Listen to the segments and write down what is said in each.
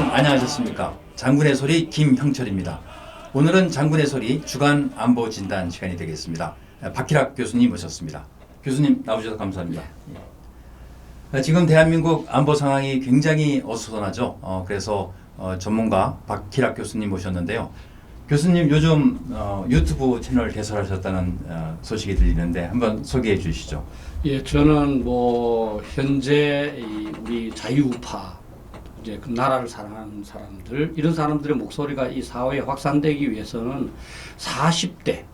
여러분 안녕하셨습니까? 장군의 소리 김형철입니다. 오늘은 장군의 소리 주간 안보 진단 시간이 되겠습니다. 박희락 교수님 모셨습니다. 교수님 나오셔서 감사합니다. 지금 대한민국 안보 상황이 굉장히 어수선하죠. 그래서 전문가 박희락 교수님 모셨는데요. 교수님 요즘 유튜브 채널 개설하셨다는 소식이 들리는데 한번 소개해 주시죠. 예, 저는 현재 우리 자유우파 이제 그 나라를 사랑하는 사람들, 이런 사람들의 목소리가 이 사회에 확산되기 위해서는 40대를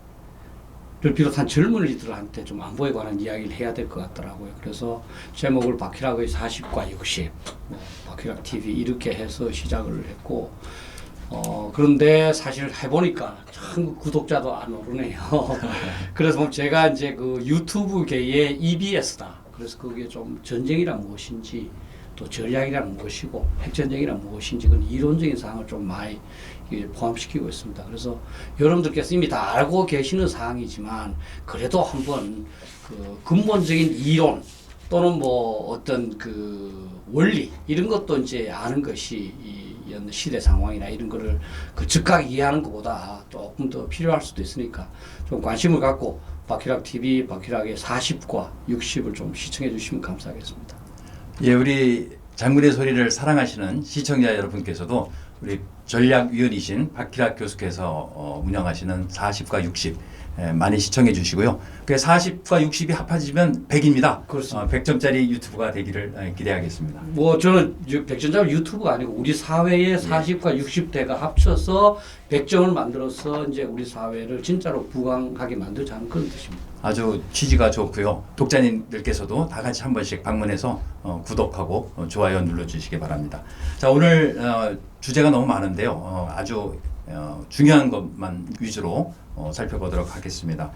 비롯한 젊은이들한테 좀 안보에 관한 이야기를 해야 될 것 같더라고요. 그래서 제목을 박희락의 40과 60, 박희락 TV 이렇게 해서 시작을 했고, 그런데 사실 해보니까 참 구독자도 안 오르네요. 그래서 제가 이제 그 유튜브계의 EBS다. 그래서 그게 좀 전쟁이란 무엇인지, 또 전략이란 무엇이고, 핵전쟁이란 무엇인지, 그런 이론적인 사항을 좀 많이 포함시키고 있습니다. 그래서 여러분들께서 이미 다 알고 계시는 사항이지만, 그래도 한번 그 근본적인 이론, 또는 어떤 그 원리, 이런 것도 이제 아는 것이 이런 시대 상황이나 이런 거를 그 즉각 이해하는 것보다 조금 더 필요할 수도 있으니까 좀 관심을 갖고 박희락 TV, 박희락의 40과 60을 좀 시청해 주시면 감사하겠습니다. 예, 우리 장군의 소리를 사랑하시는 시청자 여러분께서도 우리 전략위원이신 박희락 교수께서 운영하시는 40과 60 많이 시청해 주시고요. 그 40과 60이 합해지면 100입니다. 그렇습니다. 100점짜리 유튜브가 되기를 기대하겠습니다. 저는 100점짜리 유튜브가 아니고 우리 사회의 40과 60대가 합쳐서 100점을 만들어서 이제 우리 사회를 진짜로 부강하게 만들자는 그런 뜻입니다. 아주 취지가 좋고요. 독자님들께서도 다 같이 한 번씩 방문해서 구독하고 좋아요 눌러주시기 바랍니다. 자, 오늘 주제가 너무 많은데요. 아주 중요한 것만 위주로 살펴보도록 하겠습니다.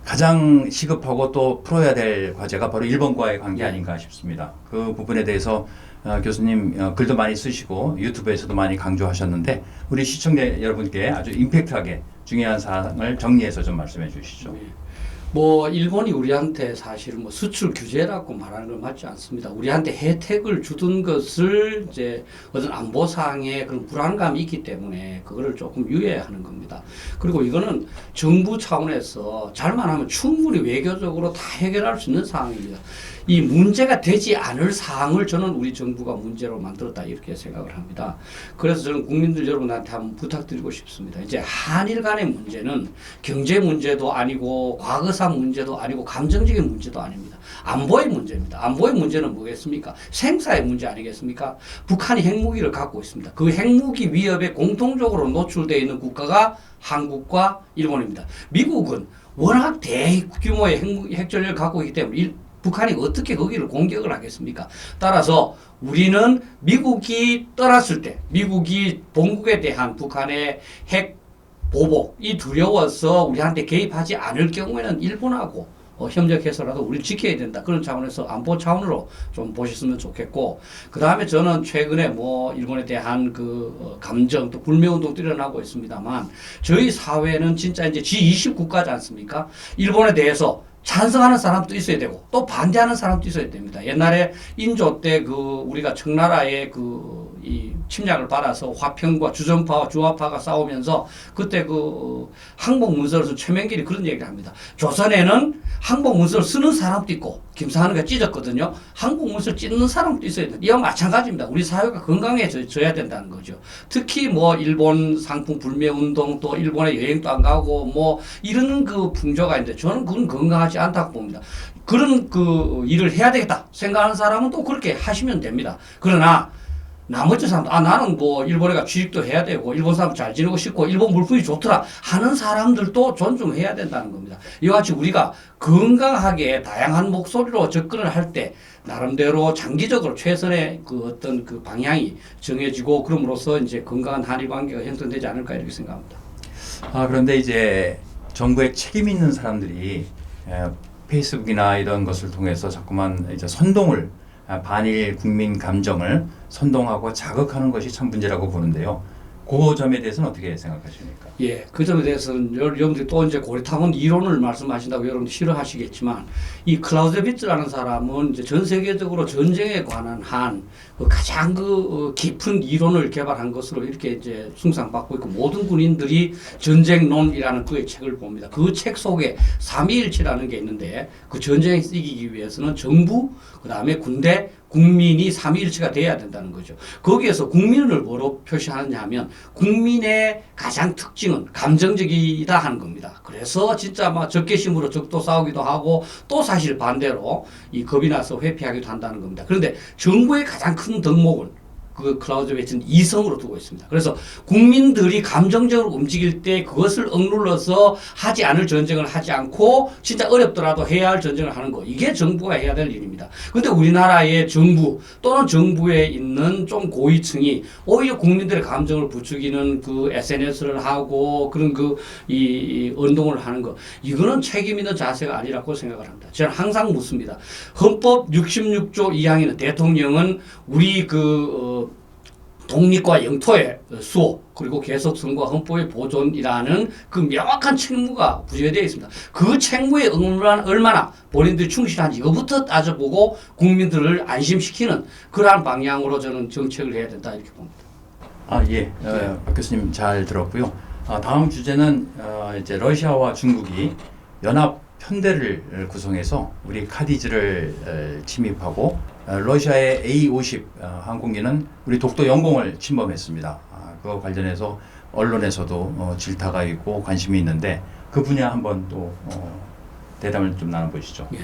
가장 시급하고 또 풀어야 될 과제가 바로 일본과의 관계 아닌가 싶습니다. 그 부분에 대해서 교수님 글도 많이 쓰시고 유튜브에서도 많이 강조하셨는데 우리 시청자 여러분께 아주 임팩트하게 중요한 사항을 정리해서 좀 말씀해 주시죠. 네. 일본이 우리한테 사실 수출 규제라고 말하는 건 맞지 않습니다. 우리한테 혜택을 주던 것을 이제 어떤 안보상의 그런 불안감이 있기 때문에 그거를 조금 유예하는 겁니다. 그리고 이거는 정부 차원에서 잘만 하면 충분히 외교적으로 다 해결할 수 있는 상황입니다. 이 문제가 되지 않을 사항을 저는 우리 정부가 문제로 만들었다 이렇게 생각을 합니다. 그래서 저는 국민들 여러분한테 한번 부탁드리고 싶습니다. 이제 한일 간의 문제는 경제 문제도 아니고 과거사 문제도 아니고 감정적인 문제도 아닙니다. 안보의 문제입니다. 안보의 문제는 뭐겠습니까? 생사의 문제 아니겠습니까? 북한이 핵무기를 갖고 있습니다. 그 핵무기 위협에 공통적으로 노출되어 있는 국가가 한국과 일본입니다. 미국은 워낙 대규모의 핵전력을 갖고 있기 때문에 북한이 어떻게 거기를 공격을 하겠습니까? 따라서 우리는 미국이 떠났을 때, 미국이 본국에 대한 북한의 핵 보복이 두려워서 우리한테 개입하지 않을 경우에는 일본하고 협력해서라도 우리를 지켜야 된다. 그런 차원에서 안보 차원으로 좀 보셨으면 좋겠고, 그 다음에 저는 최근에 일본에 대한 그 감정 또 불매운동도 일어나고 있습니다만, 저희 사회는 진짜 이제 G20 국가지 않습니까? 일본에 대해서 찬성하는 사람도 있어야 되고 또 반대하는 사람도 있어야 됩니다. 옛날에 인조 때 우리가 청나라의 이 침략을 받아서 화평과 주전파와 주화파가 싸우면서 그때 항복 문서를 쓴 최명길이 그런 얘기를 합니다. 조선에는 항복 문서를 쓰는 사람도 있고 김상한이가 찢었거든요. 항복 문서를 찢는 사람도 있어야 된다. 이와 마찬가지입니다. 우리 사회가 건강해져야 된다는 거죠. 특히 일본 상품 불매 운동 또 일본에 여행도 안 가고 이런 풍조가 있는데 저는 그건 건강하지 않다고 봅니다. 그런 일을 해야 되겠다 생각하는 사람은 또 그렇게 하시면 됩니다. 그러나 나머지 사람도 나는 일본에 가 취직도 해야 되고 일본 사람 잘 지내고 싶고 일본 물품이 좋더라 하는 사람들도 존중해야 된다는 겁니다. 이와 같이 우리가 건강하게 다양한 목소리로 접근을 할 때 나름대로 장기적으로 최선의 어떤 방향이 정해지고 그럼으로써 이제 건강한 한일 관계가 형성되지 않을까 이렇게 생각합니다. 그런데 이제 정부에 책임 있는 사람들이 페이스북이나 이런 것을 통해서 자꾸만 이제 선동을 반일 국민 감정을 선동하고 자극하는 것이 참 문제라고 보는데요. 그 점에 대해서는 어떻게 생각하십니까? 예, 그 점에 대해서는 여러분들이 또 이제 고리타운 이론을 말씀하신다고 여러분 싫어하시겠지만 이 클라우제비츠라는 사람은 이제 전 세계적으로 전쟁에 관한 그 가장 깊은 이론을 개발한 것으로 이렇게 이제 숭상받고 있고 모든 군인들이 전쟁론이라는 그의 책을 봅니다. 그 책 속에 삼위일체라는 게 있는데 그 전쟁에 이기기 위해서는 정부, 그 다음에 군대, 국민이 삼위일체가 돼야 된다는 거죠. 거기에서 국민을 뭐로 표시하느냐 하면 국민의 가장 특징은 감정적이다 하는 겁니다. 그래서 진짜 막 적개심으로 적도 싸우기도 하고 또 사실 반대로 이 겁이 나서 회피하기도 한다는 겁니다. 그런데 정부의 가장 큰 덕목은 그 클라우제비츠는 이성으로 두고 있습니다. 그래서 국민들이 감정적으로 움직일 때 그것을 억눌러서 하지 않을 전쟁을 하지 않고 진짜 어렵더라도 해야 할 전쟁을 하는 거. 이게 정부가 해야 될 일입니다. 그런데 우리나라의 정부 또는 정부에 있는 좀 고위층이 오히려 국민들의 감정을 부추기는 그 SNS를 하고 그런 이 운동을 하는 거. 이거는 책임 있는 자세가 아니라고 생각을 합니다. 저는 항상 묻습니다. 헌법 66조 2항에는 대통령은 우리 독립과 영토의 수호 그리고 계속성과 헌법의 보존이라는 그 명확한 책무가 부여되어 있습니다. 그 책무에 얼마나 본인들이 충실한지 이거부터 따져보고 국민들을 안심시키는 그러한 방향으로 저는 정책을 해야 된다 이렇게 봅니다. 예. 박 교수님 잘 들었고요. 다음 주제는 이제 러시아와 중국이 연합 편대를 구성해서 우리 카디즈를 침입하고 러시아의 A50 항공기는 우리 독도 영공을 침범했습니다. 그거 관련해서 언론에서도 질타가 있고 관심이 있는데 그 분야 한번 또 대담을 좀 나눠보시죠. 예.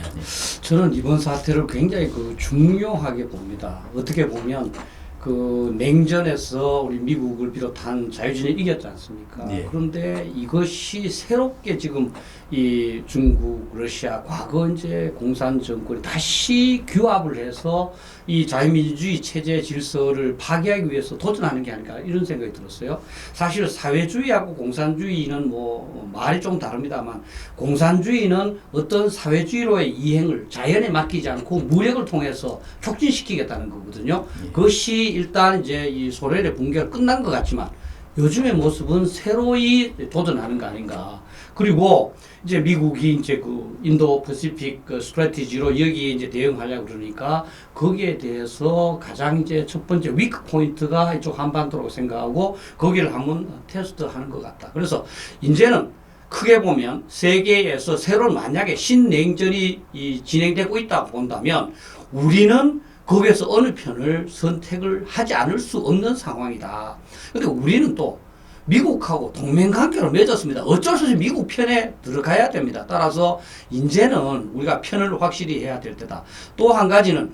저는 이번 사태를 굉장히 중요하게 봅니다. 어떻게 보면 그 냉전에서 우리 미국을 비롯한 자유진이 이겼지 않습니까? 예. 그런데 이것이 새롭게 지금 이 중국, 러시아, 과거 이제 공산 정권이 다시 규합을 해서 이 자유민주주의 체제 질서를 파괴하기 위해서 도전하는 게 아닐까 이런 생각이 들었어요. 사실 사회주의하고 공산주의는 뭐 말이 좀 다릅니다만 공산주의는 어떤 사회주의로의 이행을 자연에 맡기지 않고 무력을 통해서 촉진시키겠다는 거거든요. 예. 그것이 일단 이제 이 소련의 붕괴가 끝난 것 같지만 요즘의 모습은 새로이 도전하는 거 아닌가. 그리고 이제 미국이 이제 그 인도 퍼시픽 스트래티지로 여기에 이제 대응하려고 그러니까 거기에 대해서 가장 이제 첫 번째 위크 포인트가 이쪽 한반도라고 생각하고 거기를 한번 테스트하는 것 같다. 그래서 이제는 크게 보면 세계에서 새로운 만약에 신냉전이 진행되고 있다고 본다면 우리는 거기에서 어느 편을 선택을 하지 않을 수 없는 상황이다. 근데 우리는 또 미국하고 동맹관계를 맺었습니다. 어쩔 수 없이 미국 편에 들어가야 됩니다. 따라서 이제는 우리가 편을 확실히 해야 될 때다. 또 한 가지는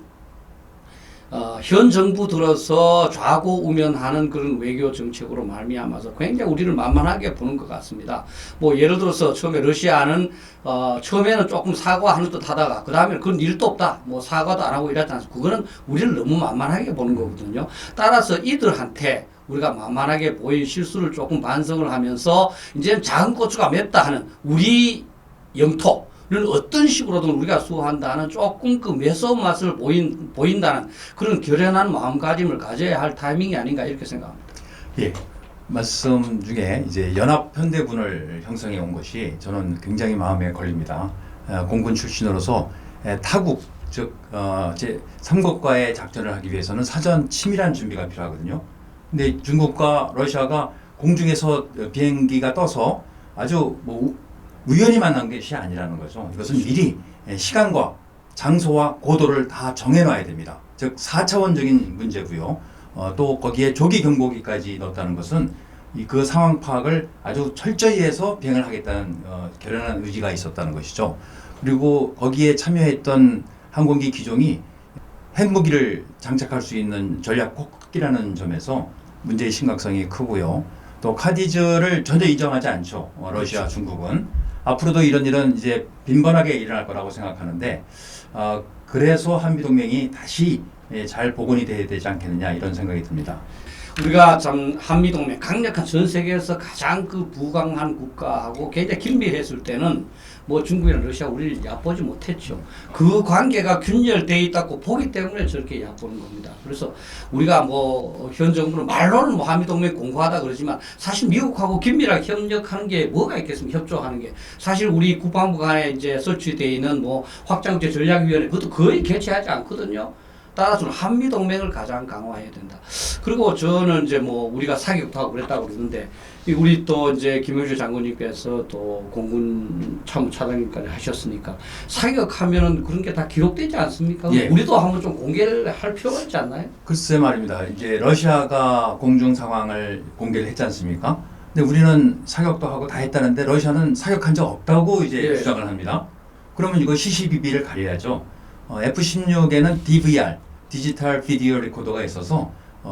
현 정부 들어서 좌고우면하는 그런 외교 정책으로 말미암아서 굉장히 우리를 만만하게 보는 것 같습니다. 뭐 예를 들어서 처음에 러시아는 처음에는 조금 사과하는 듯 하다가 그 다음에 그런 일도 없다. 뭐 사과도 안 하고 이랬지 않습니까? 그거는 우리를 너무 만만하게 보는 거거든요. 따라서 이들한테 우리가 만만하게 보인 실수를 조금 반성을 하면서 이제 작은 고추가 맵다 하는 우리 영토를 어떤 식으로든 우리가 수호한다는 조금 그 매서운 맛을 보인다는 그런 결연한 마음가짐을 가져야 할 타이밍이 아닌가 이렇게 생각합니다. 예. 말씀 중에 이제 연합편대군을 형성해 온 것이 저는 굉장히 마음에 걸립니다. 공군 출신으로서 타국 즉 제 3국과의 작전을 하기 위해서는 사전 치밀한 준비가 필요하거든요. 근데 중국과 러시아가 공중에서 비행기가 떠서 아주 뭐 우연히 만난 것이 아니라는 거죠. 이것은 미리 시간과 장소와 고도를 다 정해놔야 됩니다. 즉 4차원적인 문제고요. 또 거기에 조기 경보기까지 넣었다는 것은 그 상황 파악을 아주 철저히 해서 비행을 하겠다는 결연한 의지가 있었다는 것이죠. 그리고 거기에 참여했던 항공기 기종이 핵무기를 장착할 수 있는 전략 폭기라는 점에서 문제의 심각성이 크고요. 또 카디즈를 전혀 인정하지 않죠. 러시아, 중국은. 앞으로도 이런 일은 이제 빈번하게 일어날 거라고 생각하는데 그래서 한미동맹이 다시 잘 복원이 돼야 되지 않겠느냐 이런 생각이 듭니다. 우리가 참 한미동맹 강력한 전 세계에서 가장 그 부강한 국가하고 굉장히 긴밀했을 때는 뭐 중국이나 러시아 우리를 얕보지 못했죠. 그 관계가 균열돼 있다고 보기 때문에 저렇게 얕보는 겁니다. 그래서 우리가 뭐 현 정부는 말로는 뭐 한미동맹 공고하다 그러지만 사실 미국하고 긴밀하게 협력하는 게 뭐가 있겠습니까? 협조하는 게 사실 우리 국방부 간에 이제 설치되어 있는 뭐 확장제 전략위원회 그것도 거의 개최하지 않거든요. 따라서 한미동맹을 가장 강화해야 된다. 그리고 저는 이제 뭐 우리가 사격도 하고 그랬다고 그러는데 우리 또 이제 김영주 장군님께서 또 공군 참모차장님까지 하셨으니까 사격하면은 그런 게 다 기록되지 않습니까? 예. 우리도 한번 좀 공개를 할 필요가 있지 않나요? 글쎄 말입니다. 이제 러시아가 공중 상황을 공개를 했지 않습니까? 근데 우리는 사격도 하고 다 했다는데 러시아는 사격한 적 없다고 이제 예. 주장을 합니다. 그러면 이거 CCBB를 가려야죠. F-16에는 DVR, 디지털 비디오 리코더가 있어서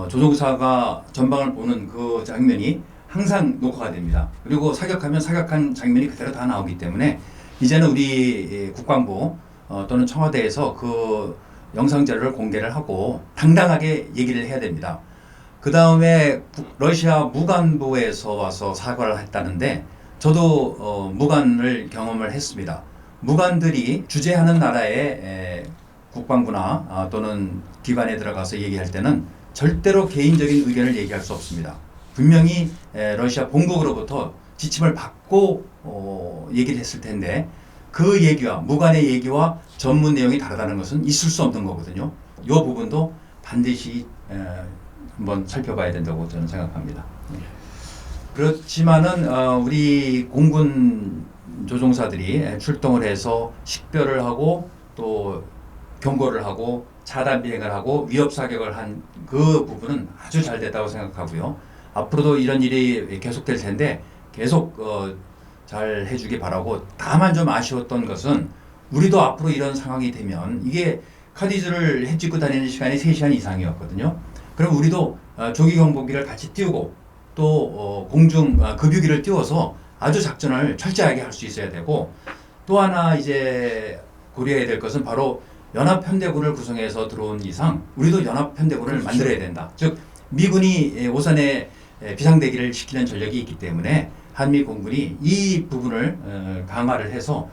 조종사가 전방을 보는 그 장면이 항상 녹화가 됩니다. 그리고 사격하면 사격한 장면이 그대로 다 나오기 때문에 이제는 우리 국방부 또는 청와대에서 그 영상 자료를 공개를 하고 당당하게 얘기를 해야 됩니다. 그 다음에 러시아 무관부에서 와서 사과를 했다는데 저도 무관을 경험을 했습니다. 무관들이 주재하는 나라의 국방부나 또는 기관에 들어가서 얘기할 때는 절대로 개인적인 의견을 얘기할 수 없습니다. 분명히 러시아 본국으로부터 지침을 받고 얘기를 했을 텐데 그 얘기와 무관의 얘기와 전문 내용이 다르다는 것은 있을 수 없는 거거든요. 이 부분도 반드시 한번 살펴봐야 된다고 저는 생각합니다. 그렇지만은 우리 공군 조종사들이 출동을 해서 식별을 하고 또 경고를 하고 차단 비행을 하고 위협 사격을 한 그 부분은 아주 잘 됐다고 생각하고요. 앞으로도 이런 일이 계속될 텐데 계속 잘 해주기 바라고, 다만 좀 아쉬웠던 것은 우리도 앞으로 이런 상황이 되면 이게 카디즈를 해찍고 다니는 시간이 3시간 이상이었거든요. 그럼 우리도 조기 경보기를 같이 띄우고 또 공중 급유기를 띄워서 아주 작전을 철저하게 할 수 있어야 되고, 또 하나 이제 고려해야 될 것은 바로 연합편대군을 구성해서 들어온 이상 우리도 연합편대군을 그렇죠. 만들어야 된다. 즉 미군이 오산에 비상대기를 시키는 전력이 있기 때문에 한미 공군이 이 부분을 강화를 해서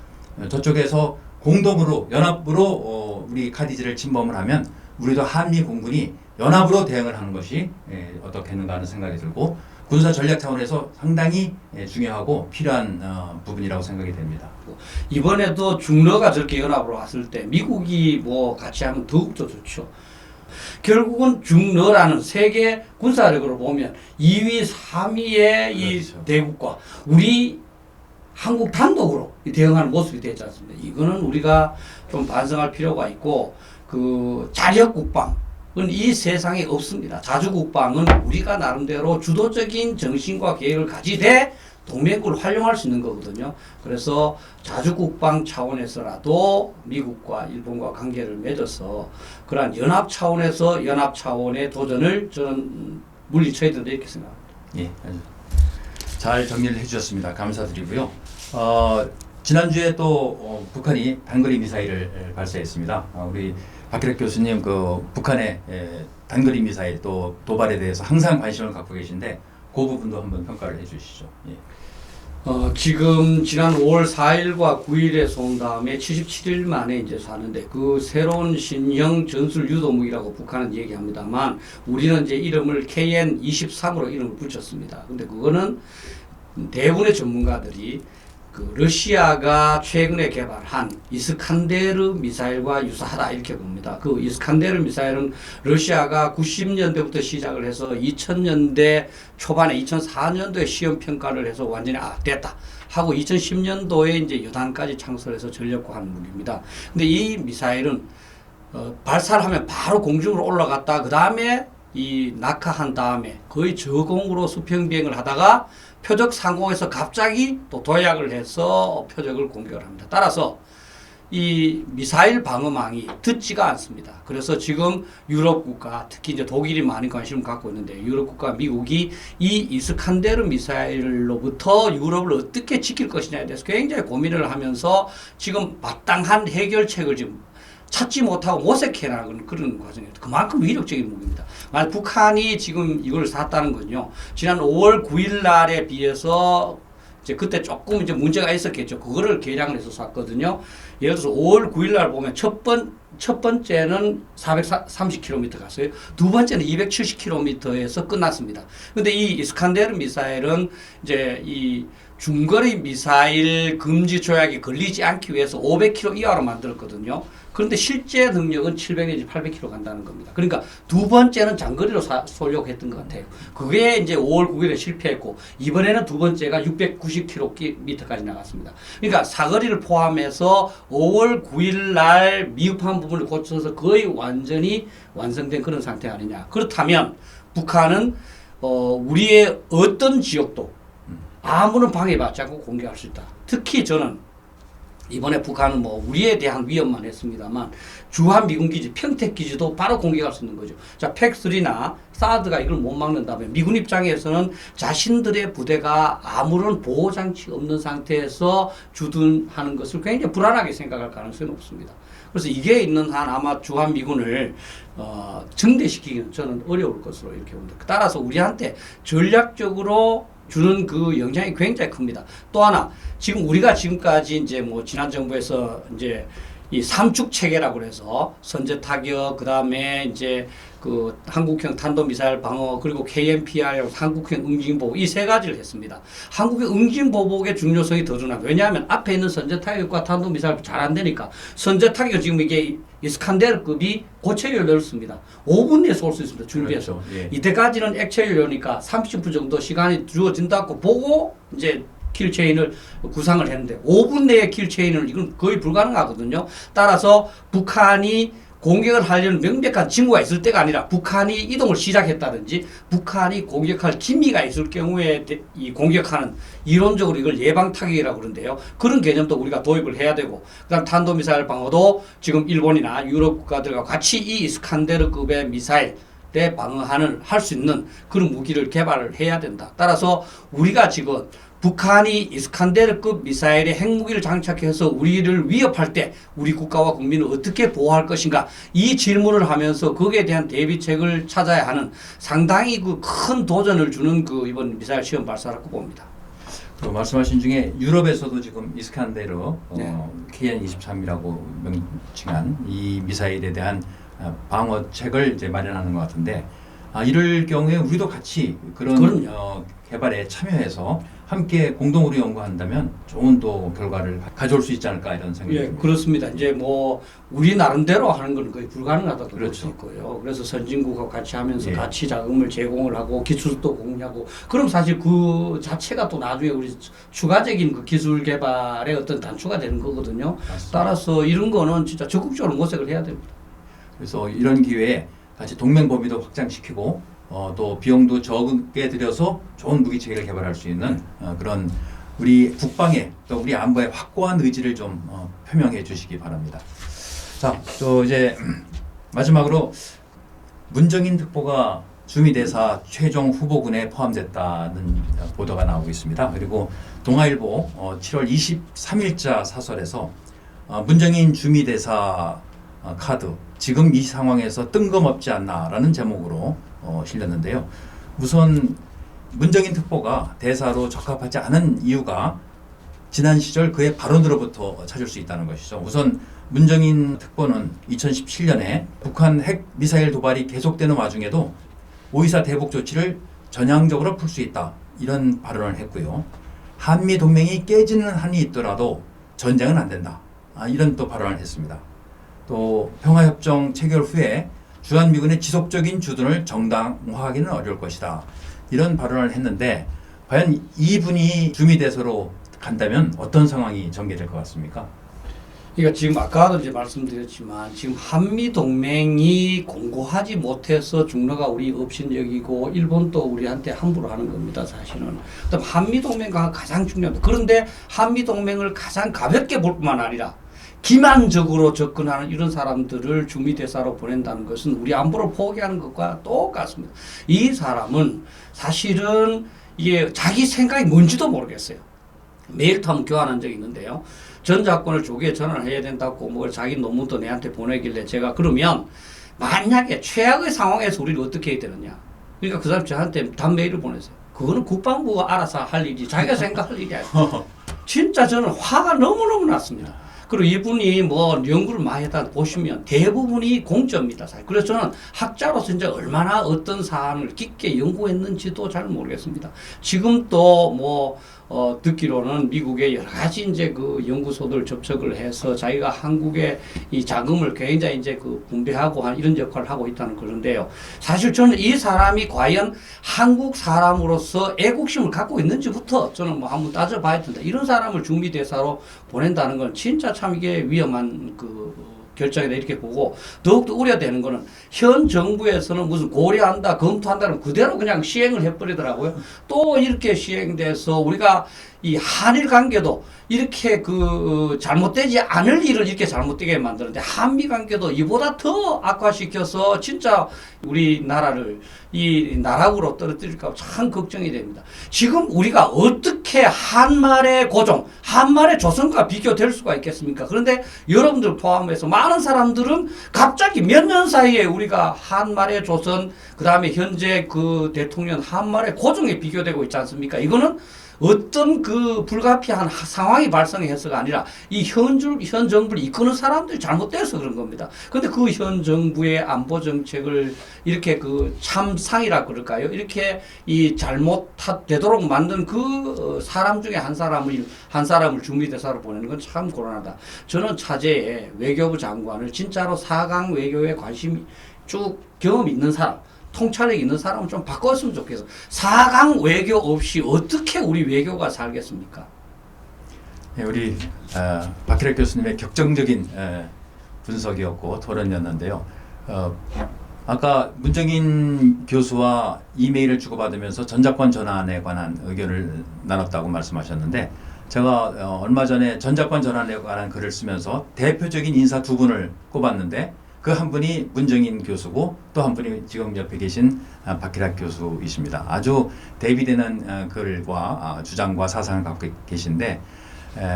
저쪽에서 공동으로 연합으로 우리 카디즈를 침범을 하면 우리도 한미 공군이 연합으로 대응을 하는 것이 어떻겠는가 하는 생각이 들고, 군사 전략 차원에서 상당히 중요하고 필요한 부분이라고 생각이 됩니다. 이번에도 중러가 저렇게 연합으로 왔을 때 미국이 뭐 같이 하면 더욱더 좋죠. 결국은 중러라는 세계 군사력으로 보면 2위, 3위의 이 그렇죠. 대국과 우리 한국 단독으로 대응하는 모습이 되지 않습니까? 이거는 우리가 좀 반성할 필요가 있고, 그 자력 국방은 이 세상에 없습니다. 자주 국방은 우리가 나름대로 주도적인 정신과 계획을 가지되 동맹국을 활용할 수 있는 거거든요. 그래서 자주국방 차원에서라도 미국과 일본과 관계를 맺어서 그러한 연합 차원에서 연합 차원의 도전을 저는 물리쳐야 된다 이렇게 생각합니다. 예, 아주 잘 정리를 해주셨습니다. 감사드리고요. 지난주에 또 북한이 단거리 미사일을 발사했습니다. 우리 박기택 교수님 그 북한의 단거리 미사일 또 도발에 대해서 항상 관심을 갖고 계신데 그 부분도 한번 평가를 해주시죠. 예. 지금 지난 5월 4일과 9일에 쏜 다음에 77일 만에 이제 쐈는데, 그 새로운 신형 전술 유도무기라고 북한은 얘기합니다만 우리는 이제 이름을 KN-23으로 이름을 붙였습니다. 근데 그거는 대부분의 전문가들이 그 러시아가 최근에 개발한 이스칸데르 미사일과 유사하다 이렇게 봅니다. 그 이스칸데르 미사일은 러시아가 90년대부터 시작을 해서 2000년대 초반에 2004년도에 시험 평가를 해서 완전히 됐다 하고 2010년도에 이제 여단까지 창설해서 전력화한 무기입니다. 근데 이 미사일은 발사를 하면 바로 공중으로 올라갔다 그 다음에 이 낙하한 다음에 거의 저공으로 수평 비행을 하다가 표적 상공에서 갑자기 또 도약을 해서 표적을 공격을 합니다. 따라서 이 미사일 방어망이 듣지가 않습니다. 그래서 지금 유럽 국가, 특히 이제 독일이 많은 관심을 갖고 있는데, 유럽 국가 미국이 이 이스칸데르 미사일로부터 유럽을 어떻게 지킬 것이냐에 대해서 굉장히 고민을 하면서 지금 마땅한 해결책을 지금 찾지 못하고 모색해나가는 그런 과정이에요. 그만큼 위력적인 무기입니다. 만약 북한이 지금 이걸 샀다는 건요, 지난 5월 9일 날에 비해서 이제 그때 조금 이제 문제가 있었겠죠. 그거를 계량을 해서 샀거든요. 예를 들어서 5월 9일 날 보면 첫 번째는 430km 갔어요. 두 번째는 270km에서 끝났습니다. 근데 이 이스칸데르 미사일은 이제 이 중거리 미사일 금지 조약에 걸리지 않기 위해서 500km 이하로 만들었거든요. 그런데 실제 능력은 700 내지 800km 간다는 겁니다. 그러니까 두 번째는 장거리로 쏘려고 했던 것 같아요. 그게 이제 5월 9일에 실패했고, 이번에는 두 번째가 690km까지 나갔습니다. 그러니까 사거리를 포함해서 5월 9일 날 미흡한 부분을 고쳐서 거의 완전히 완성된 그런 상태 아니냐. 그렇다면 북한은 우리의 어떤 지역도 아무런 방해받지 않고 공격할 수 있다. 특히 저는 이번에 북한은 뭐 우리에 대한 위협만 했습니다만 주한 미군 기지, 평택 기지도 바로 공격할 수 있는 거죠. 자, 팩3나 사드가 이걸 못 막는다면 미군 입장에서는 자신들의 부대가 아무런 보호장치 없는 상태에서 주둔하는 것을 굉장히 불안하게 생각할 가능성이 높습니다. 그래서 이게 있는 한 아마 주한 미군을 증대시키기는 저는 어려울 것으로 이렇게 봅니다. 따라서 우리한테 전략적으로 주는 그 영향이 굉장히 큽니다. 또 하나, 지금 우리가 지금까지 이제 뭐 지난 정부에서 이제 이 삼축 체계라고 그래서 선제 타격, 그 다음에 이제 그 한국형 탄도미사일 방어, 그리고 KMPR, 한국형 응징 보복, 이 세 가지를 했습니다. 한국의 응징 보복의 중요성이 더 드러나. 왜냐하면 앞에 있는 선제 타격과 탄도미사일 잘 안 되니까. 선제 타격 지금 이게 이스칸데르급이 고체 연료를 씁니다. 5분 내에 쏠 수 있습니다. 준비해서. 그렇죠. 예. 이때까지는 액체 연료니까 30분 정도 시간이 주어진다고 보고 이제 킬체인을 구상을 했는데 5분 내에 킬체인은 이건 거의 불가능하거든요. 따라서 북한이 공격을 하려는 명백한 징후가 있을 때가 아니라 북한이 이동을 시작했다든지 북한이 공격할 기미가 있을 경우에 이 공격하는, 이론적으로 이걸 예방 타격이라고 그러는데요. 그런 개념도 우리가 도입을 해야 되고, 그다음 탄도미사일 방어도 지금 일본이나 유럽 국가들과 같이 이 이스칸데르급의 미사일에 방어하는 할 수 있는 그런 무기를 개발을 해야 된다. 따라서 우리가 지금 북한이 이스칸데르급 미사일에 핵무기를 장착해서 우리를 위협할 때 우리 국가와 국민을 어떻게 보호할 것인가, 이 질문을 하면서 거기에 대한 대비책을 찾아야 하는 상당히 그 큰 도전을 주는 그 이번 미사일 시험 발사라고 봅니다. 그 말씀하신 중에 유럽에서도 지금 이스칸데르 네. KN-23이라고 명칭한 이 미사일에 대한 방어책을 이제 마련하는 것 같은데, 이럴 경우에 우리도 같이 그런 개발에 참여해서 함께 공동으로 연구한다면 좋은 또 결과를 가져올 수 있지 않을까, 이런 생각이 듭니다. 예, 그렇습니다. 이제 뭐 우리 나름대로 하는 건 거의 불가능하다고 볼 수 그렇죠. 있고요. 그래서 선진국과 같이 하면서 예. 같이 자금을 제공을 하고 기술도 공유하고, 그럼 사실 그 자체가 또 나중에 우리 추가적인 그 기술 개발의 어떤 단초가 되는 거거든요. 맞습니다. 따라서 이런 거는 진짜 적극적으로 모색을 해야 됩니다. 그래서 이런 기회에 같이 동맹 범위도 확장시키고 또 비용도 적게 들여서 좋은 무기 체계를 개발할 수 있는 그런 우리 국방에 또 우리 안보에 확고한 의지를 좀 표명해 주시기 바랍니다. 자, 또 이제 마지막으로 문정인 특보가 주미대사 최종 후보군에 포함됐다는 보도가 나오고 있습니다. 그리고 동아일보 7월 23일자 사설에서 문정인 주미대사 카드, 지금 이 상황에서 뜬금없지 않나라는 제목으로 실렸는데요. 우선 문정인 특보가 대사로 적합하지 않은 이유가 지난 시절 그의 발언으로부터 찾을 수 있다는 것이죠. 우선 문정인 특보는 2017년에 북한 핵 미사일 도발이 계속되는 와중에도 5.24 대북 조치를 전향적으로 풀 수 있다, 이런 발언을 했고요. 한미 동맹이 깨지는 한이 있더라도 전쟁은 안 된다, 이런 또 발언을 했습니다. 또 평화협정 체결 후에 주한미군의 지속적인 주둔을 정당화하기는 어려울 것이다, 이런 발언을 했는데, 과연 이분이 주미대사로 간다면 어떤 상황이 전개될 것 같습니까? 그러니까 지금 아까도 이제 말씀드렸지만 지금 한미 동맹이 공고하지 못해서 중러가 우리 업신여기고 일본도 우리한테 함부로 하는 겁니다, 사실은. 그다음 한미 동맹과 가장 중요합니다. 그런데 한미 동맹을 가장 가볍게 볼 뿐만 아니라 기만적으로 접근하는 이런 사람들을 주미대사로 보낸다는 것은 우리 안보를 포기하는 것과 똑같습니다. 이 사람은 사실은 이게 자기 생각이 뭔지도 모르겠어요. 메일 탐 교환한 적이 있는데요. 전자권을 조기에 전환해야 된다고 뭐 자기 논문도 내한테 보내길래 제가 그러면 만약에 최악의 상황에서 우리는 어떻게 해야 되느냐. 그러니까 그 사람 저한테 답 메일을 보냈어요. 그거는 국방부가 알아서 할 일이 자기가 생각할 일이 아니에요. 진짜 저는 화가 너무너무 났습니다. 그리고 이분이 뭐 연구를 많이 했다 보시면 대부분이 공짜입니다. 사실. 그래서 저는 학자로서 이제 얼마나 어떤 사안을 깊게 연구했는지도 잘 모르겠습니다. 지금도 뭐 듣기로는 미국의 여러 가지 이제 그 연구소들 접촉을 해서 자기가 한국의 이 자금을 굉장히 이제 그 분배하고 한 이런 역할을 하고 있다는 그런데요. 사실 저는 이 사람이 과연 한국 사람으로서 애국심을 갖고 있는지부터 저는 뭐 한번 따져봐야 된다. 이런 사람을 중미대사로 보낸다는 건 진짜 참 이게 위험한 그 결정이다 이렇게 보고 더욱더 우려되는 거는 현 정부에서는 무슨 고려한다 검토한다는 그대로 그냥 시행을 해버리더라고요. 또 이렇게 시행돼서 우리가 이 한일 관계도 이렇게 그 잘못되지 않을 일을 이렇게 잘못되게 만드는데 한미 관계도 이보다 더 악화시켜서 진짜 우리나라를 이 나락으로 떨어뜨릴까 참 걱정이 됩니다. 지금 우리가 어떻게 한말의 고종, 한말의 조선과 비교될 수가 있겠습니까? 그런데 여러분들 포함해서 많은 사람들은 갑자기 몇 년 사이에 우리가 한말의 조선, 그 다음에 현재 그 대통령 한말의 고종에 비교되고 있지 않습니까? 이거는 어떤 그 불가피한 상황이 발생해서가 아니라 이 현 정부를 이끄는 사람들이 잘못돼서 그런 겁니다. 근데 그 현 정부의 안보 정책을 이렇게 그 참상이라 그럴까요? 이렇게 이 잘못되도록 만든 그 사람 중에 한 사람을 중미대사로 보내는 건 참 곤란하다. 저는 차제에 외교부 장관을 진짜로 4강 외교에 관심이 쭉 경험 있는 사람, 통찰력 있는 사람은 좀 바꿨으면 좋겠어. 4강 외교 없이 어떻게 우리 외교가 살겠습니까? 네, 우리 박희락 교수님의 격정적인 분석이었고 토론이었는데요. 아까 문정인 교수와 이메일을 주고받으면서 전자권 전환에 관한 의견을 나눴다고 말씀하셨는데 제가 얼마 전에 전자권 전환에 관한 글을 쓰면서 대표적인 인사 두 분을 꼽았는데 그 한 분이 문정인 교수고 또 한 분이 지금 옆에 계신 박희락 교수이십니다. 아주 대비되는 글과 주장과 사상을 갖고 계신데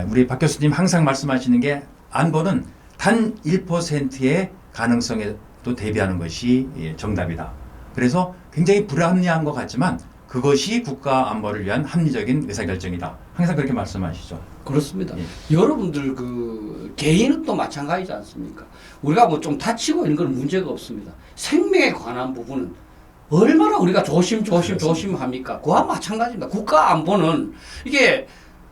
우리 박 교수님 항상 말씀하시는 게 안보는 단 1%의 가능성에도 대비하는 것이 정답이다. 그래서 굉장히 불합리한 것 같지만 그것이 국가 안보를 위한 합리적인 의사결정이다. 항상 그렇게 말씀하시죠. 그렇습니다. 예. 여러분들 그 개인은 또 마찬가지지 않습니까? 우리가 뭐 좀 다치고 있는 건 문제가 없습니다. 생명에 관한 부분은 얼마나 우리가 조심합니까? 그와 마찬가지입니다. 국가 안보는 이게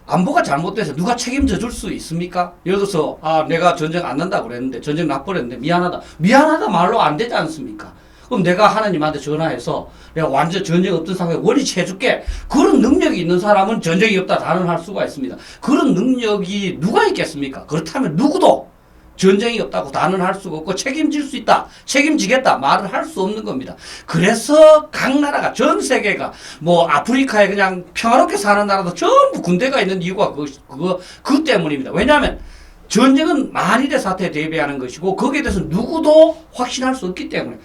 안보가 잘못돼서 누가 책임져 줄 수 있습니까? 예를 들어서 내가 전쟁 안 난다고 그랬는데 전쟁 나버렸는데 미안하다 말로 안 되지 않습니까? 그럼 내가 하나님한테 전화해서 내가 완전 전쟁 없던 상황에 원위치 해줄게. 그런 능력이 있는 사람은 전쟁이 없다 단언할 수가 있습니다. 그런 능력이 누가 있겠습니까? 그렇다면 누구도 전쟁이 없다고 단언할 수가 없고 책임질 수 있다, 책임지겠다 말을 할 수 없는 겁니다. 그래서 각 나라가 전 세계가 뭐 아프리카에 그냥 평화롭게 사는 나라도 전부 군대가 있는 이유가 그 때문입니다. 왜냐하면 전쟁은 만일의 사태에 대비하는 것이고 거기에 대해서 누구도 확신할 수 없기 때문에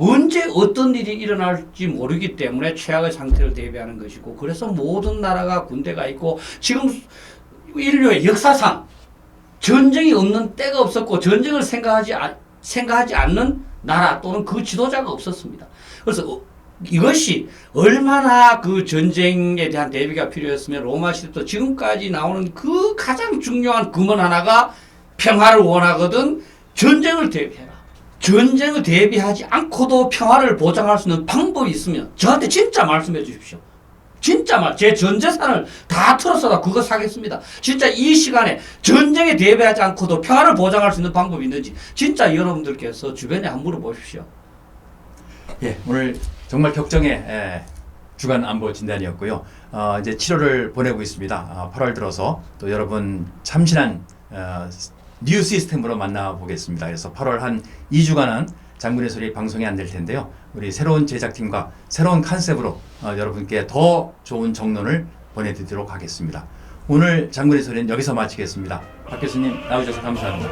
언제 어떤 일이 일어날지 모르기 때문에 최악의 상태를 대비하는 것이고 그래서 모든 나라가 군대가 있고 지금 인류의 역사상 전쟁이 없는 때가 없었고 전쟁을 생각하지 않는 나라 또는 그 지도자가 없었습니다. 그래서 이것이 얼마나 그 전쟁에 대한 대비가 필요했으면 로마 시대부터 지금까지 나오는 그 가장 중요한 금원 하나가 평화를 원하거든 전쟁을 대비해라. 전쟁을 대비하지 않고도 평화를 보장할 수 있는 방법이 있으면 저한테 진짜 말씀해 주십시오. 진짜 제 전 재산을 다 털어서 그거 사겠습니다. 진짜 이 시간에 전쟁에 대비하지 않고도 평화를 보장할 수 있는 방법이 있는지 진짜 여러분들께서 주변에 한번 물어보십시오. 예, 오늘 정말 격정의 주간 안보 진단이었고요. 이제 7월을 보내고 있습니다. 8월 들어서 또 여러분 참신한 뉴 시스템으로 만나보겠습니다. 그래서 8월 한 2주간은 장군의 소리 방송이 안 될 텐데요. 우리 새로운 제작팀과 새로운 컨셉으로 여러분께 더 좋은 정론을 보내드리도록 하겠습니다. 오늘 장군의 소리는 여기서 마치겠습니다. 박 교수님 나오셔서 감사합니다.